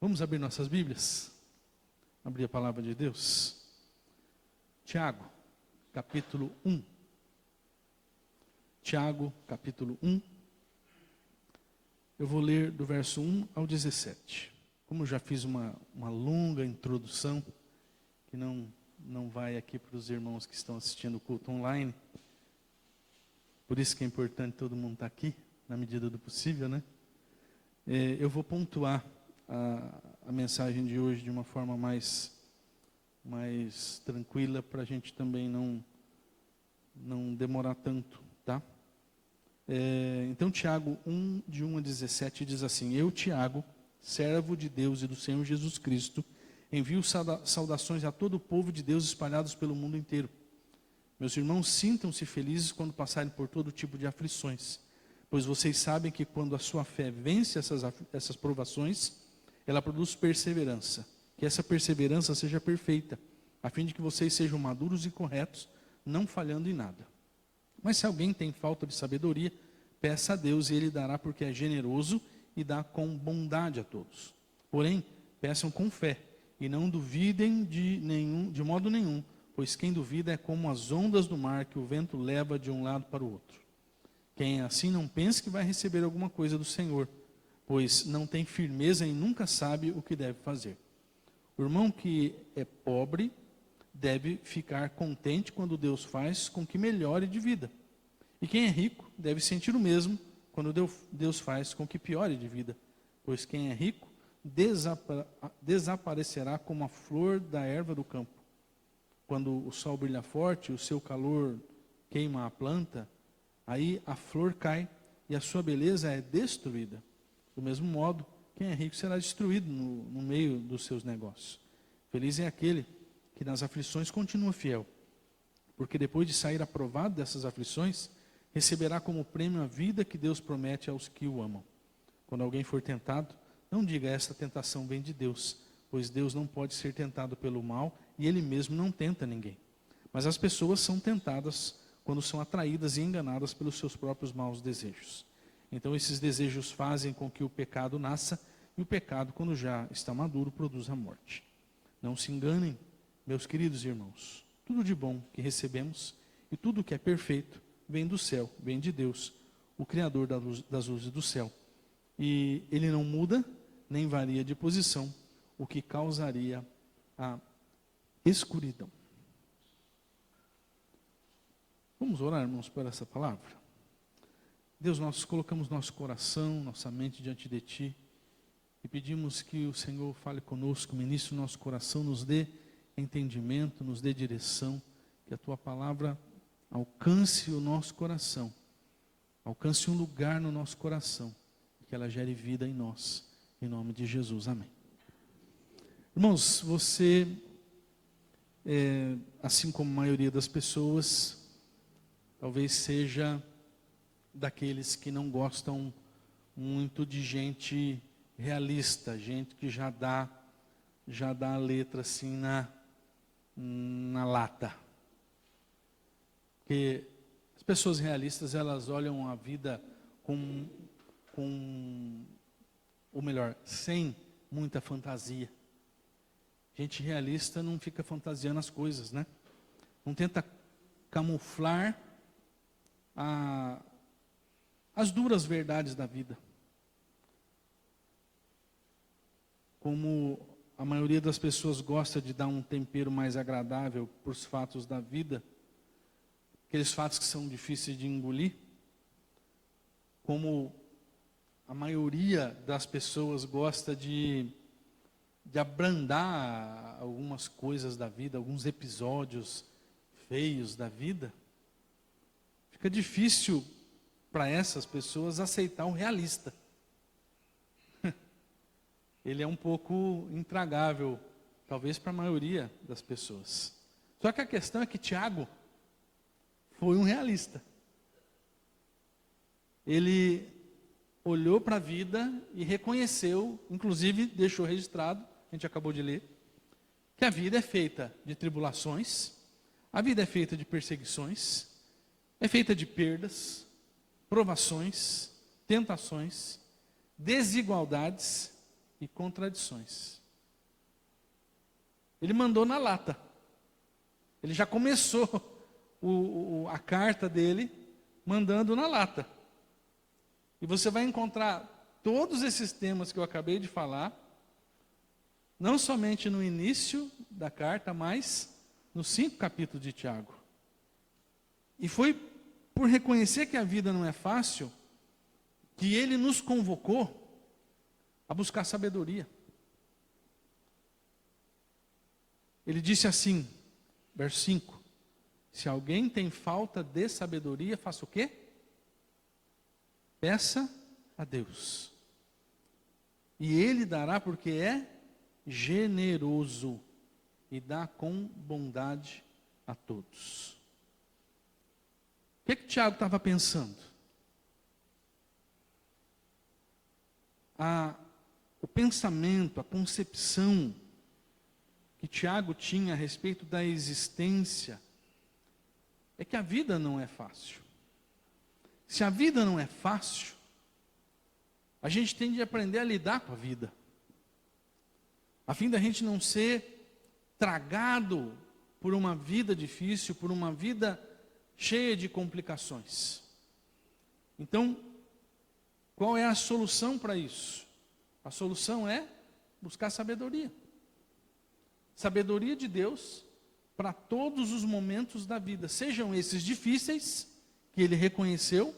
Vamos abrir nossas Bíblias? Abrir a palavra de Deus. Tiago, capítulo 1. Tiago, capítulo 1. Eu vou ler do verso 1 ao 17. Como eu já fiz uma longa introdução, que não vai aqui para os irmãos que estão assistindo o culto online. Por isso que é importante todo mundo estar aqui, na medida do possível, né? Eu vou pontuar a mensagem de hoje de uma forma mais tranquila, para a gente também não demorar tanto, tá? Então, Tiago 1, de 1 a 17, diz assim: Eu, Tiago, servo de Deus e do Senhor Jesus Cristo, envio saudações a todo o povo de Deus espalhados pelo mundo inteiro. Meus irmãos, sintam-se felizes quando passarem por todo tipo de aflições, pois vocês sabem que quando a sua fé vence essas provações, ela produz perseverança. Que essa perseverança seja perfeita, a fim de que vocês sejam maduros e corretos, não falhando em nada. Mas se alguém tem falta de sabedoria, peça a Deus e Ele dará, porque é generoso e dá com bondade a todos. Porém, peçam com fé e não duvidem de modo nenhum, pois quem duvida é como as ondas do mar que o vento leva de um lado para o outro. Quem é assim não pense que vai receber alguma coisa do Senhor, pois não tem firmeza e nunca sabe o que deve fazer. O irmão que é pobre deve ficar contente quando Deus faz com que melhore de vida. E quem é rico deve sentir o mesmo quando Deus faz com que piore de vida. Pois quem é rico desaparecerá como a flor da erva do campo. Quando o sol brilha forte, o seu calor queima a planta, aí a flor cai e a sua beleza é destruída. Do mesmo modo, quem é rico será destruído no meio dos seus negócios. Feliz é aquele que nas aflições continua fiel, porque depois de sair aprovado dessas aflições, receberá como prêmio a vida que Deus promete aos que o amam. Quando alguém for tentado, não diga: esta tentação vem de Deus, pois Deus não pode ser tentado pelo mal e Ele mesmo não tenta ninguém. Mas as pessoas são tentadas quando são atraídas e enganadas pelos seus próprios maus desejos. Então esses desejos fazem com que o pecado nasça, e o pecado, quando já está maduro, produz a morte. Não se enganem, meus queridos irmãos. Tudo de bom que recebemos e tudo que é perfeito vem do céu, vem de Deus, o Criador das luzes do céu. E Ele não muda, nem varia de posição, o que causaria a escuridão. Vamos orar, irmãos, por essa palavra? Deus, nós colocamos nosso coração, nossa mente diante de Ti e pedimos que o Senhor fale conosco, ministre o nosso coração, nos dê entendimento, nos dê direção, que a Tua palavra alcance o nosso coração, alcance um lugar no nosso coração, e que ela gere vida em nós, em nome de Jesus, amém. Irmãos, você, assim como a maioria das pessoas, talvez seja daqueles que não gostam muito de gente realista, gente que já dá a letra assim na lata. Porque as pessoas realistas, elas olham a vida ou melhor, sem muita fantasia. Gente realista não fica fantasiando as coisas, né? Não tenta camuflar as duras verdades da vida. Como a maioria das pessoas gosta de dar um tempero mais agradável para os fatos da vida, aqueles fatos que são difíceis de engolir, como a maioria das pessoas gosta de abrandar algumas coisas da vida, alguns episódios feios da vida, fica difícil para essas pessoas aceitar o realista. Ele é um pouco intragável, talvez para a maioria das pessoas. Só que a questão é que Tiago foi um realista. Ele olhou para a vida e reconheceu, inclusive deixou registrado, a gente acabou de ler, que a vida é feita de tribulações, a vida é feita de perseguições, é feita de perdas, provações, tentações, desigualdades e contradições. Ele mandou na lata. Ele já começou a carta dele mandando na lata. E você vai encontrar todos esses temas que eu acabei de falar, não somente no início da carta, mas nos 5 capítulos de Tiago. E foi por reconhecer que a vida não é fácil, que ele nos convocou a buscar sabedoria. Ele disse assim, verso 5, se alguém tem falta de sabedoria, faça o quê? Peça a Deus. E Ele dará porque é generoso e dá com bondade a todos. O que Tiago estava pensando? O pensamento, a concepção que Tiago tinha a respeito da existência é que a vida não é fácil. Se a vida não é fácil, a gente tem de aprender a lidar com a vida, a fim da gente não ser tragado por uma vida difícil, por uma vida cheia de complicações. Então, qual é a solução para isso? A solução é buscar sabedoria. Sabedoria de Deus para todos os momentos da vida, sejam esses difíceis, que ele reconheceu,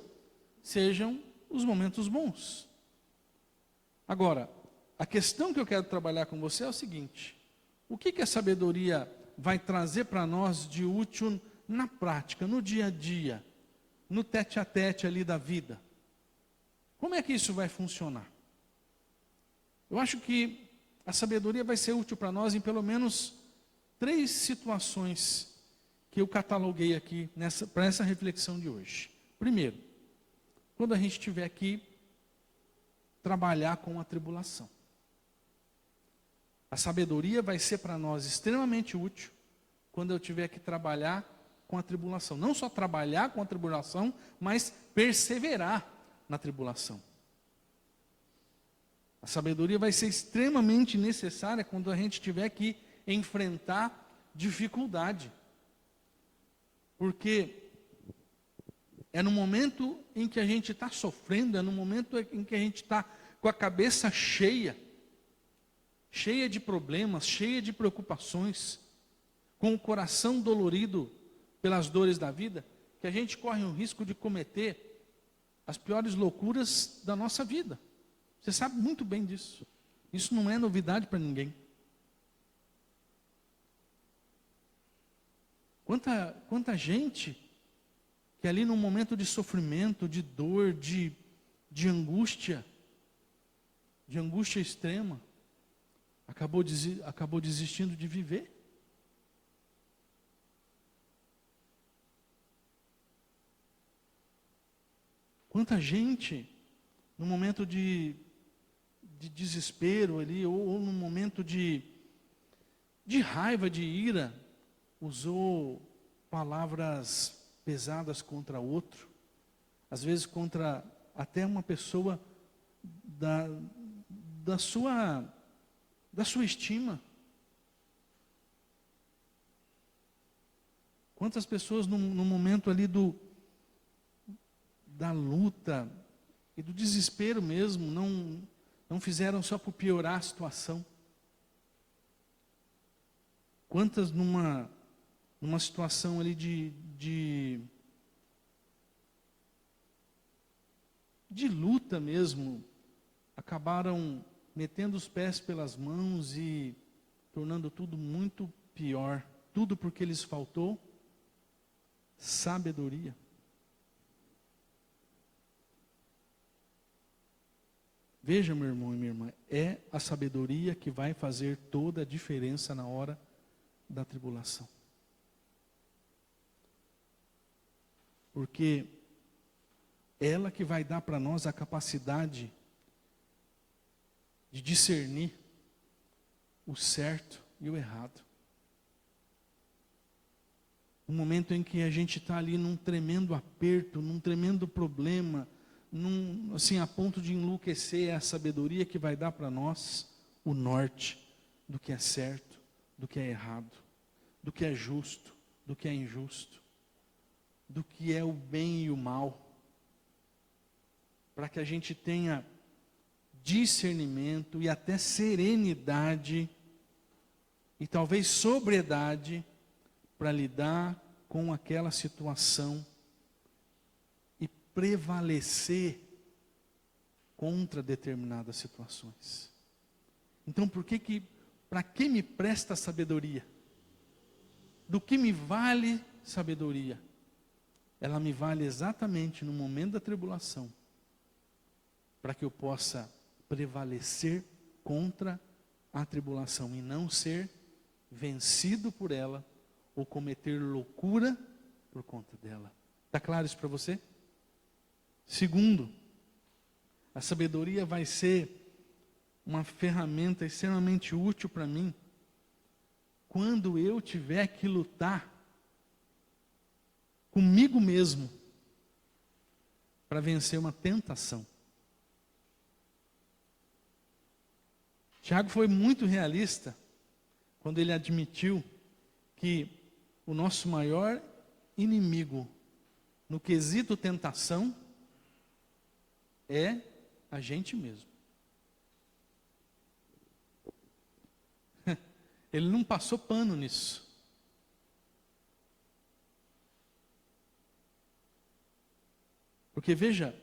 sejam os momentos bons. Agora, a questão que eu quero trabalhar com você é o seguinte: o que a sabedoria vai trazer para nós de útil na prática, no dia a dia, no tete a tete ali da vida? Como é que isso vai funcionar? Eu acho que a sabedoria vai ser útil para nós em pelo menos 3 situações que eu cataloguei aqui para essa reflexão de hoje. Primeiro, quando a gente tiver que trabalhar com a tribulação. A sabedoria vai ser para nós extremamente útil quando eu tiver que trabalhar com a tribulação. Não só trabalhar com a tribulação, mas perseverar na tribulação. A sabedoria vai ser extremamente necessária quando a gente tiver que enfrentar dificuldade. Porque é no momento em que a gente está sofrendo, é no momento em que a gente está com a cabeça cheia de problemas, cheia de preocupações, com o coração dolorido pelas dores da vida, que a gente corre o risco de cometer as piores loucuras da nossa vida. Você sabe muito bem disso. Isso não é novidade para ninguém. Quanta gente que ali num momento de sofrimento, de dor, de angústia extrema, acabou desistindo de viver. Quanta gente, no momento de desespero ali, ou no momento de raiva, de ira, usou palavras pesadas contra outro, às vezes contra até uma pessoa da sua estima. Quantas pessoas no momento ali da luta e do desespero mesmo, não fizeram só por piorar a situação. Quantas numa situação ali de luta mesmo, acabaram metendo os pés pelas mãos e tornando tudo muito pior. Tudo porque lhes faltou sabedoria. Veja, meu irmão e minha irmã, é a sabedoria que vai fazer toda a diferença na hora da tribulação. Porque ela que vai dar para nós a capacidade de discernir o certo e o errado. No momento em que a gente está ali num tremendo aperto, num tremendo problema, assim, a ponto de enlouquecer, é a sabedoria que vai dar para nós o norte do que é certo, do que é errado, do que é justo, do que é injusto, do que é o bem e o mal, para que a gente tenha discernimento e até serenidade e talvez sobriedade para lidar com aquela situação e prevalecer contra determinadas situações. Então, para que me presta sabedoria? Do que me vale sabedoria? Ela me vale exatamente no momento da tribulação, para que eu possa prevalecer contra a tribulação e não ser vencido por ela ou cometer loucura por conta dela. Está claro isso para você? Segundo, a sabedoria vai ser uma ferramenta extremamente útil para mim quando eu tiver que lutar comigo mesmo para vencer uma tentação. Tiago foi muito realista quando ele admitiu que o nosso maior inimigo no quesito tentação é a gente mesmo. Ele não passou pano nisso. Porque veja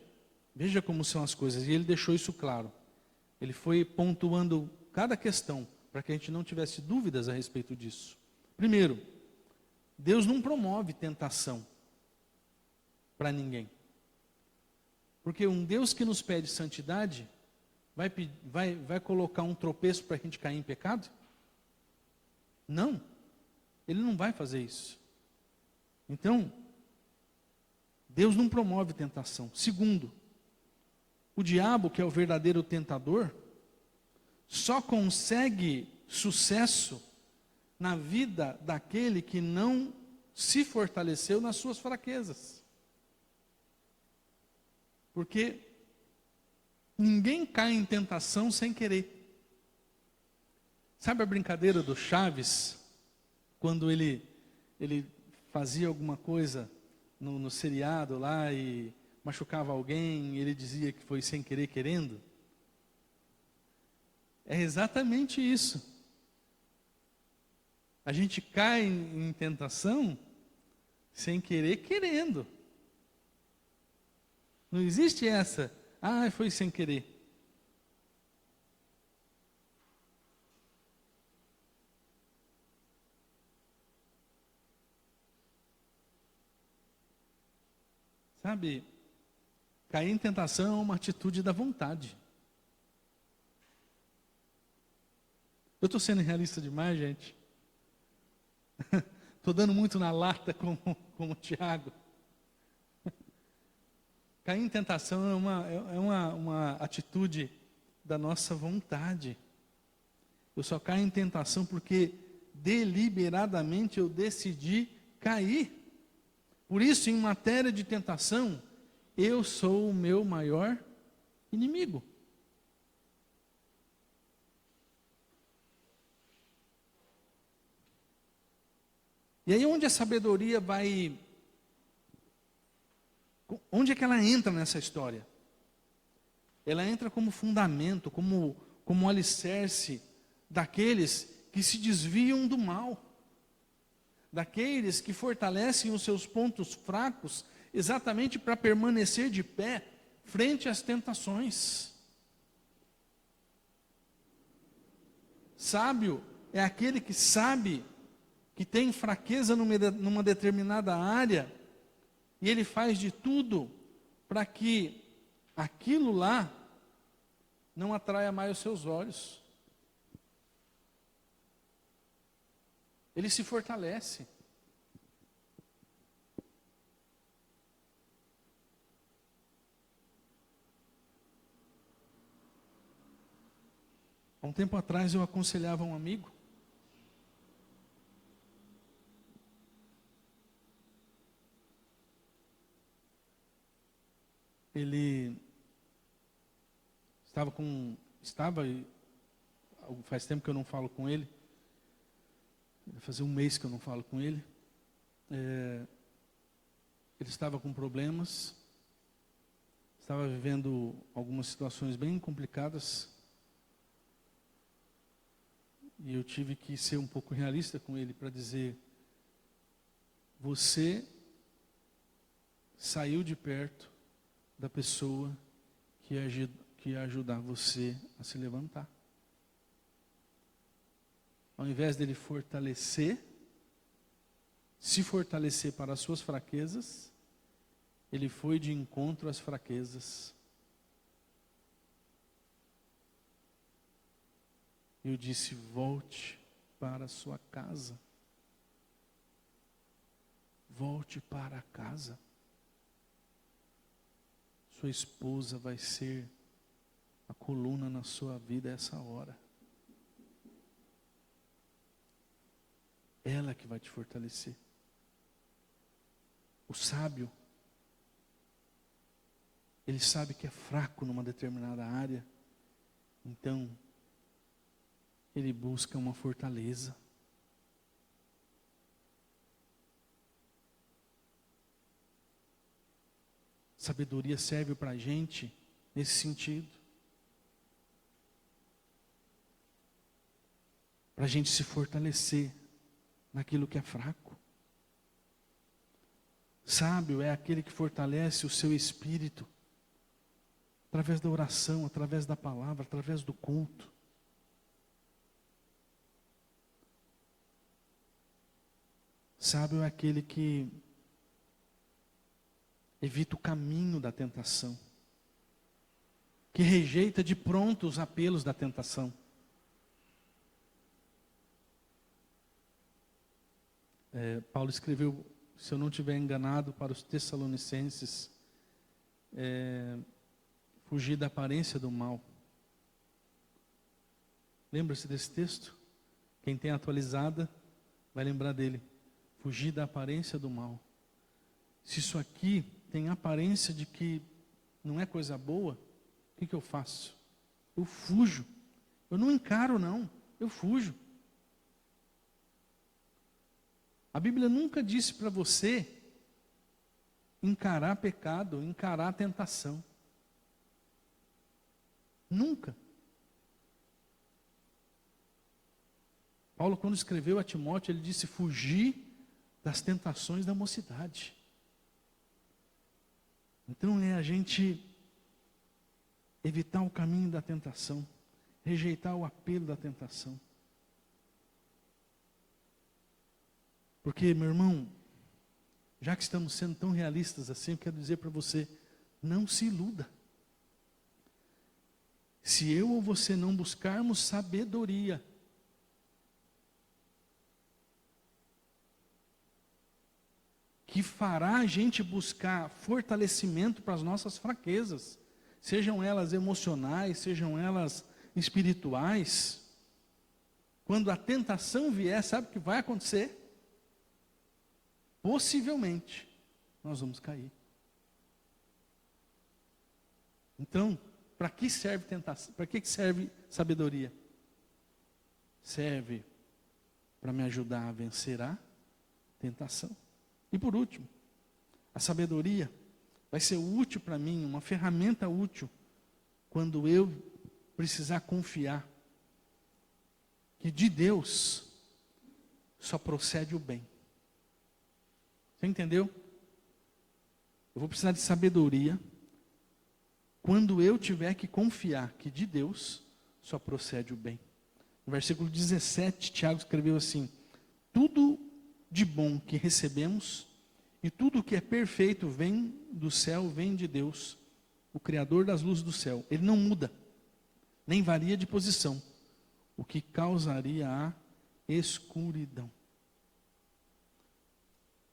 como são as coisas, e ele deixou isso claro. Ele foi pontuando cada questão, para que a gente não tivesse dúvidas a respeito disso. Primeiro, Deus não promove tentação para ninguém. Porque um Deus que nos pede santidade, vai colocar um tropeço para a gente cair em pecado? Não, Ele não vai fazer isso. Então, Deus não promove tentação. Segundo, o diabo, que é o verdadeiro tentador, só consegue sucesso na vida daquele que não se fortaleceu nas suas fraquezas. Porque ninguém cai em tentação sem querer. Sabe a brincadeira do Chaves? Quando ele fazia alguma coisa no seriado lá e machucava alguém, ele dizia que foi sem querer, querendo. É exatamente isso. A gente cai em tentação sem querer, querendo. Não existe essa, foi sem querer. Sabe, cair em tentação é uma atitude da vontade. Eu estou sendo realista demais, gente. Estou dando muito na lata como o Tiago. Cair em tentação é uma atitude da nossa vontade. Eu só caio em tentação porque deliberadamente eu decidi cair. Por isso, em matéria de tentação, eu sou o meu maior inimigo. E aí onde a sabedoria vai... Onde é que ela entra nessa história? Ela entra como fundamento, como alicerce daqueles que se desviam do mal. Daqueles que fortalecem os seus pontos fracos exatamente para permanecer de pé frente às tentações. Sábio é aquele que sabe que tem fraqueza numa determinada área e ele faz de tudo para que aquilo lá não atraia mais os seus olhos. Ele se fortalece. Há um tempo atrás eu aconselhava um amigo. Ele faz tempo que eu não falo com ele. Vai fazer um mês que eu não falo com ele. Ele estava com problemas, estava vivendo algumas situações bem complicadas. E eu tive que ser um pouco realista com ele para dizer: você saiu de perto da pessoa que ia ajudar você a se levantar. Ao invés dele se fortalecer para as suas fraquezas, ele foi de encontro às fraquezas. Eu disse: volte para a sua casa. Volte para casa. Sua esposa vai ser a coluna na sua vida essa hora. Ela que vai te fortalecer. O sábio, ele sabe que é fraco numa determinada área, então ele busca uma fortaleza. Sabedoria serve para a gente nesse sentido. Para a gente se fortalecer naquilo que é fraco. Sábio é aquele que fortalece o seu espírito através da oração, através da palavra, através do culto. Sábio é aquele que evita o caminho da tentação, que rejeita de pronto os apelos da tentação. Paulo escreveu, se eu não estiver enganado, para os Tessalonicenses, fugir da aparência do mal. Lembra-se desse texto? Quem tem atualizada vai lembrar dele. Fugir da aparência do mal. Se isso aqui tem aparência de que não é coisa boa, o que eu faço? Eu fujo. Eu não encaro, não. Eu fujo. A Bíblia nunca disse para você encarar pecado, encarar tentação. Nunca. Paulo, quando escreveu a Timóteo, ele disse: fugir das tentações da mocidade. Então é a gente evitar o caminho da tentação, rejeitar o apelo da tentação. Porque, meu irmão, já que estamos sendo tão realistas assim, eu quero dizer para você: não se iluda. Se eu ou você não buscarmos sabedoria, que fará a gente buscar fortalecimento para as nossas fraquezas, sejam elas emocionais, sejam elas espirituais, quando a tentação vier, sabe o que vai acontecer? Possivelmente, nós vamos cair. Então, para que serve tentação? Para que serve sabedoria? Serve para me ajudar a vencer a tentação. E por último, a sabedoria vai ser útil para mim, uma ferramenta útil, quando eu precisar confiar que de Deus só procede o bem. Você entendeu? Eu vou precisar de sabedoria quando eu tiver que confiar que de Deus só procede o bem. No versículo 17, Tiago escreveu assim: tudo de bom que recebemos e tudo que é perfeito vem do céu, vem de Deus, o Criador das luzes do céu. Ele não muda, nem varia de posição, o que causaria a escuridão.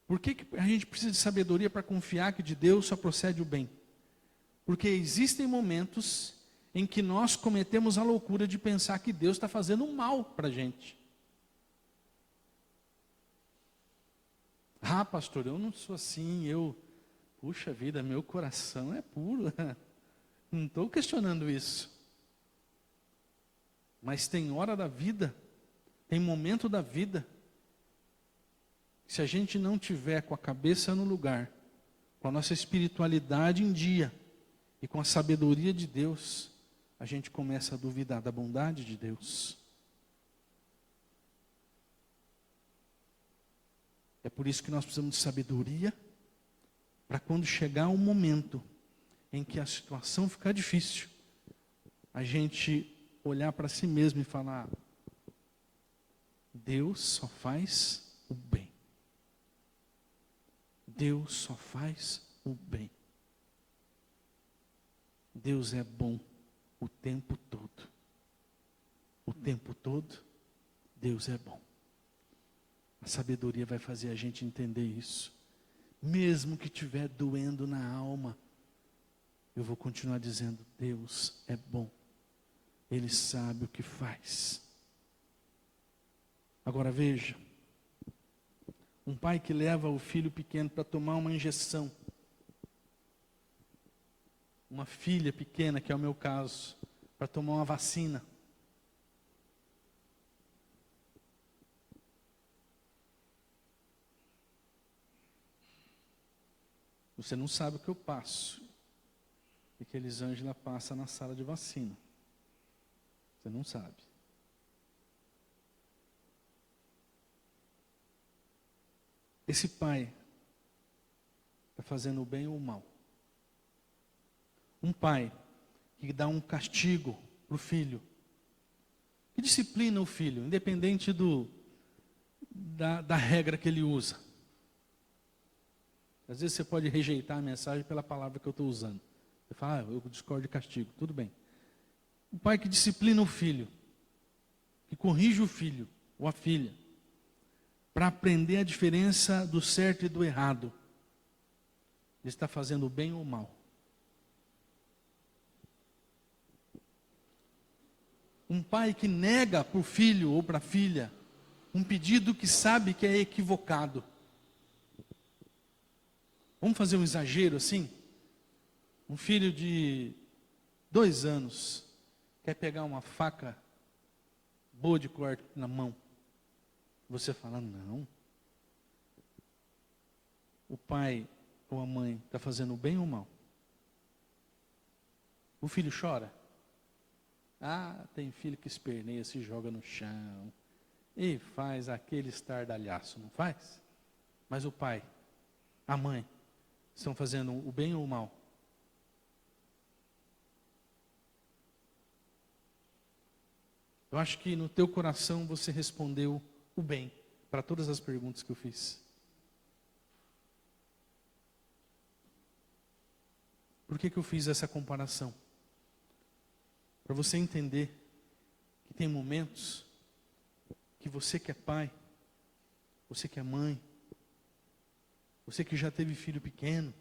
Por que a gente precisa de sabedoria para confiar que de Deus só procede o bem? Porque existem momentos em que nós cometemos a loucura de pensar que Deus está fazendo mal para a gente. Ah, pastor, eu não sou assim, puxa vida, meu coração é puro. Não estou questionando isso. Mas tem hora da vida, tem momento da vida, se a gente não tiver com a cabeça no lugar, com a nossa espiritualidade em dia e com a sabedoria de Deus, a gente começa a duvidar da bondade de Deus. É por isso que nós precisamos de sabedoria, para quando chegar o momento em que a situação ficar difícil, a gente olhar para si mesmo e falar: Deus só faz o bem. Deus só faz o bem. Deus é bom o tempo todo. O tempo todo, Deus é bom. A sabedoria vai fazer a gente entender isso. Mesmo que estiver doendo na alma, eu vou continuar dizendo: Deus é bom. Ele sabe o que faz. Agora veja, um pai que leva o filho pequeno para tomar uma injeção, uma filha pequena, que é o meu caso, para tomar uma vacina. Você não sabe o que eu passo, e que Elisângela passa na sala de vacina. Você não sabe. Esse pai está fazendo o bem ou o mal? Um pai que dá um castigo para o filho, que disciplina o filho, independente da regra que ele usa. Às vezes você pode rejeitar a mensagem pela palavra que eu estou usando. Você fala: eu discordo de castigo. Tudo bem. O pai que disciplina o filho, que corrige o filho ou a filha, para aprender a diferença do certo e do errado, ele está fazendo o bem ou o mal? Um pai que nega para o filho ou para a filha um pedido que sabe que é equivocado. Vamos fazer um exagero assim? Um filho de 2 anos quer pegar uma faca boa de corte na mão. Você fala: não. O pai ou a mãe está fazendo o bem ou o mal? O filho chora? Ah, tem filho que esperneia, se joga no chão e faz aquele estardalhaço, não faz? Mas o pai, a mãe, estão fazendo o bem ou o mal? Eu acho que no teu coração você respondeu o bem para todas as perguntas que eu fiz. Por que eu fiz essa comparação? Para você entender que tem momentos que você que é pai, você que é mãe, você que já teve filho pequeno,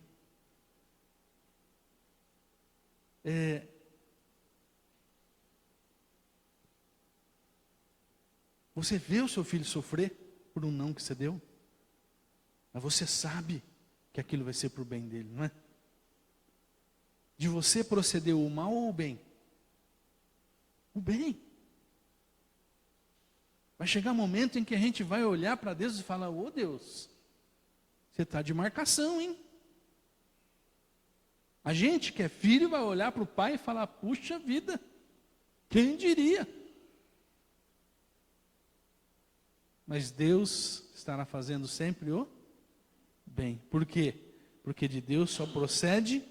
você vê o seu filho sofrer por um não que você deu, mas você sabe que aquilo vai ser para o bem dele, não é? De você proceder o mal ou o bem? O bem. Vai chegar um momento em que a gente vai olhar para Deus e falar: ô Deus, você está de marcação, hein? A gente que é filho vai olhar para o pai e falar: puxa vida, quem diria? Mas Deus estará fazendo sempre o bem. Por quê? Porque de Deus só procede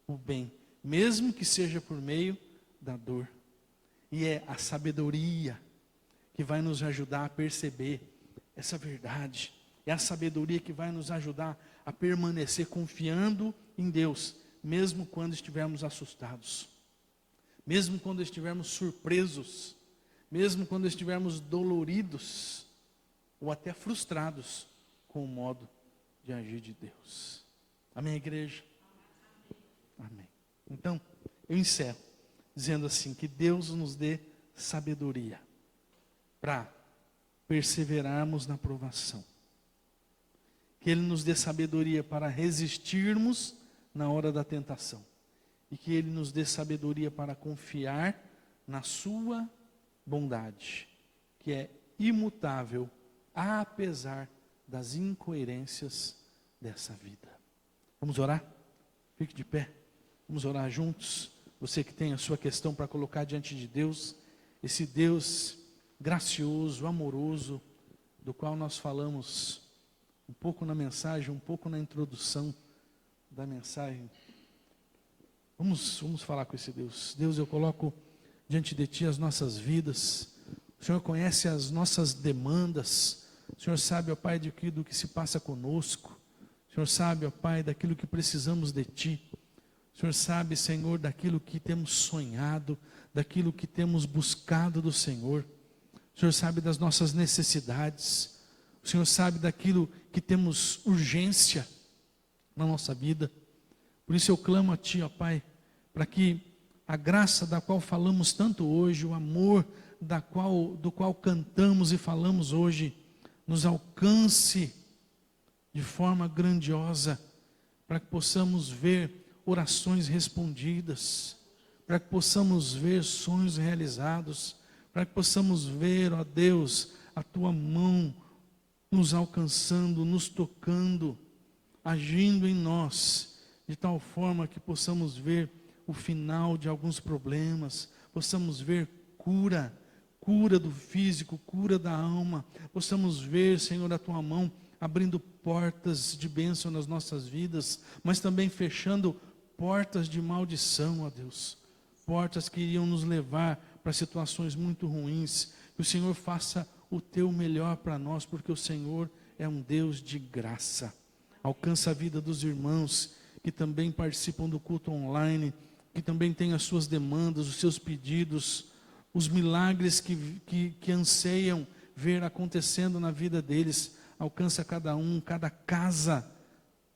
o bem, mesmo que seja por meio da dor. E é a sabedoria que vai nos ajudar a perceber essa verdade. É a sabedoria que vai nos ajudar a permanecer confiando em Deus, mesmo quando estivermos assustados, mesmo quando estivermos surpresos, mesmo quando estivermos doloridos, ou até frustrados com o modo de agir de Deus. Amém, igreja? Amém. Então, eu encerro dizendo assim: que Deus nos dê sabedoria para perseverarmos na provação. Que Ele nos dê sabedoria para resistirmos na hora da tentação. E que Ele nos dê sabedoria para confiar na sua bondade, que é imutável, apesar das incoerências dessa vida. Vamos orar? Fique de pé. Vamos orar juntos. Você que tem a sua questão para colocar diante de Deus, esse Deus gracioso, amoroso, do qual nós falamos um pouco na mensagem, um pouco na introdução da mensagem. Vamos falar com esse Deus. Deus, eu coloco diante de Ti as nossas vidas. O Senhor conhece as nossas demandas. O Senhor sabe, ó Pai, do que se passa conosco. O Senhor sabe, ó Pai, daquilo que precisamos de Ti. O Senhor sabe, Senhor, daquilo que temos sonhado, daquilo que temos buscado do Senhor. O Senhor sabe das nossas necessidades. O Senhor sabe daquilo que temos urgência na nossa vida. Por isso eu clamo a Ti, ó Pai, para que a graça da qual falamos tanto hoje, o amor do qual cantamos e falamos hoje, nos alcance de forma grandiosa, para que possamos ver orações respondidas, para que possamos ver sonhos realizados, para que possamos ver, ó Deus, a Tua mão nos alcançando, nos tocando, agindo em nós, de tal forma que possamos ver o final de alguns problemas, possamos ver cura do físico, cura da alma, possamos ver, Senhor, a Tua mão abrindo portas de bênção nas nossas vidas, mas também fechando portas de maldição, ó Deus, portas que iriam nos levar para situações muito ruins. Que o Senhor faça o Teu melhor para nós, porque o Senhor é um Deus de graça. Alcança a vida dos irmãos que também participam do culto online, que também têm as suas demandas, os seus pedidos, os milagres que anseiam ver acontecendo na vida deles. Alcança cada um, cada casa,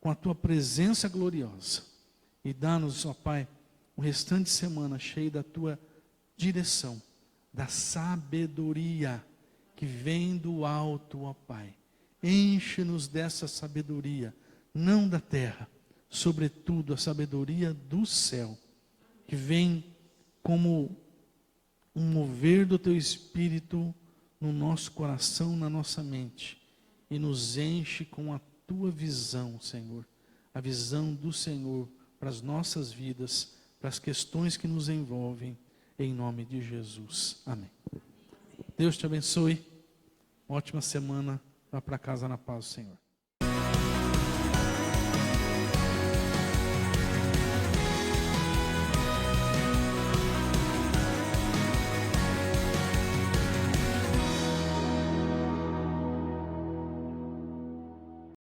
com a Tua presença gloriosa. E dá-nos, ó Pai, o restante de semana cheio da Tua direção, da sabedoria que vem do alto, ó Pai. Enche-nos dessa sabedoria, não da terra, sobretudo a sabedoria do céu, que vem como um mover do Teu Espírito no nosso coração, na nossa mente, e nos enche com a Tua visão, Senhor, a visão do Senhor para as nossas vidas, para as questões que nos envolvem, em nome de Jesus. Amém. Deus te abençoe. Ótima semana. Vá para casa na paz do Senhor.